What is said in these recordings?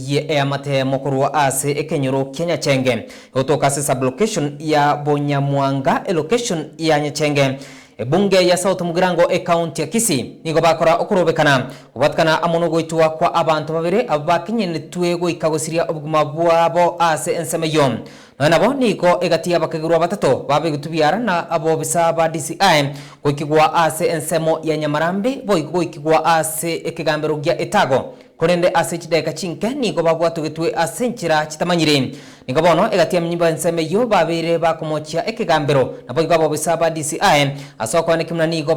ye amate mokorwa ase ekenyoro Kenya chenge otoka se sublocation ya Bonyamwanga location ya Nyechenge bunge ya South Mugirango county ya Kisii nigo bakora okurobekana ubatkana amono goitwa kwa abantu babere abakinye netwe goikagosiria obuguma bwabo ase ensemeyo nabo niko egatia bakagirwa batatu babe gutubiara na abo bisaba DCI goikigwa ase ensemo ya Nyamarambe goikigwa ase ekigambero gya etago korende ase chideka chinke niko babwatu gitwe ase nchira chitamanyire niko bono egatia mnyimba ensemeyo babere bakomochia ekigambero nabo igabo bisaba DCI asoko nekimna niko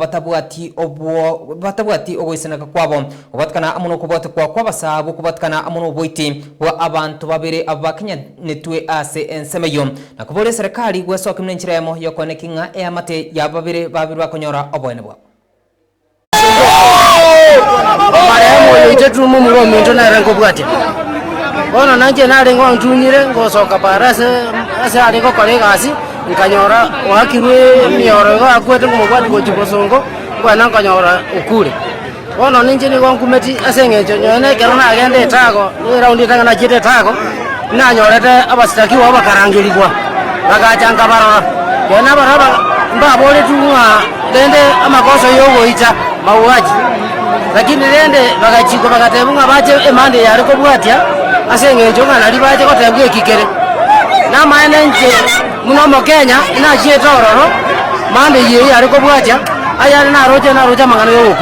batabwati ogoisenaka kwabo ubatkana amono kubwata kwa basabu kubatkana amono boiti wa abantu babere abakinya netwe ase ensemeyo nakubole serikali gwesoka mnenchira yamo yokonekinga amate ya babere bakonyora obwene bwa maremo itetu mumuro minto na rengo bwate bona nanje na rengo antunyire ngosoka parase ase ariko kolegasi nkanyora wakirwe mioro ga kwete kumubwati ko chibosongo bwana nkanyora ukure bona ninje ni konkumeti ase ngecho nyone kero na agende tago raundi tanga na jite tago na nyorete abasitakiwa abakarangirikwa bagachanga barora yana baraba mbabole tunwa dende amakoso yogo ita mauaji lakini rende bagachiko bagatebunga baje emande yari ko bwatya asengejo ngana libaje ko tebwe kikere na maana nje muno Kenya ina je tororo mande yari ko bwatya ayari na roja mangano yo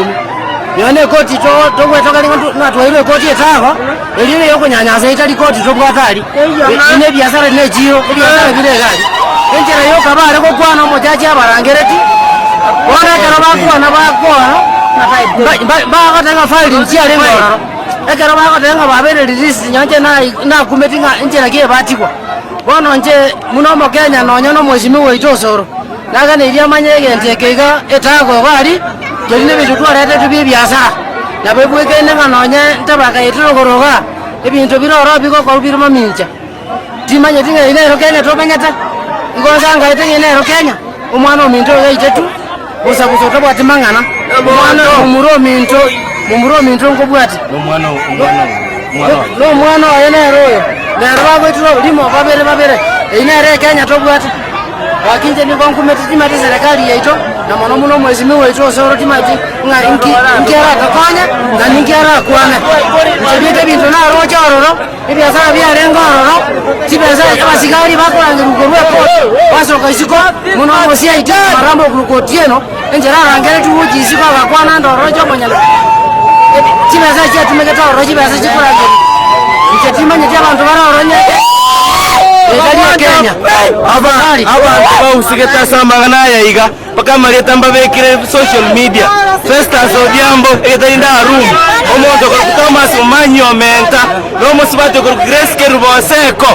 10 yone koti to gwetoka na twaire koti etago elire yo kunyanyasa itali koti to bwatali ine biashara ne jiro biashara bile gari enjera yo kabare ko kwana mojaji abarangereti wana karaba kwana bakwana ba tenga file nchia lengo ekero ba tenga babere release nyanje na kumetinga njera kie batikwa bono nje muno Kenya nonyono mwezimi weito soro naga ne iria manyege ntekega etago bari jerine bitu twarete tubi biasa na bebweke nenga nonye ntabaka itiro goroga ebintu biroro biko ko biruma minja timanye tinga ine ro Kenya to banyata ngoza nga itenga ine ro Kenya umwana ominto yeitetu usa kusoto bwati mangana umwana mumuro minto ngobwati no mwana ayene royo nerwa gwetiro limo babere ine Kenya to bwati wakinje ni konkumeti timati serikali yeito na muno mwezimi weito soro timati nga inkiara takanya na ninkiara kwana tebite bintu na roja ororo ibiasara bya rengo ororo tibeza abasigari bakorange rukorwe basoka isiko muno mosia ita marambo glukotieno enjera rangere tuuji isiko bakwana ndorojo monyala tibeza cha tumeketa oroji beza chikurange nchetimanye abantu baroronya Kenya abantu bausigeta samba na yaiga paka mareta mbabekire social media Festus Odhiambo etainda room omoto ko Thomas Manyo menta no musibate ko Grace Keruboseko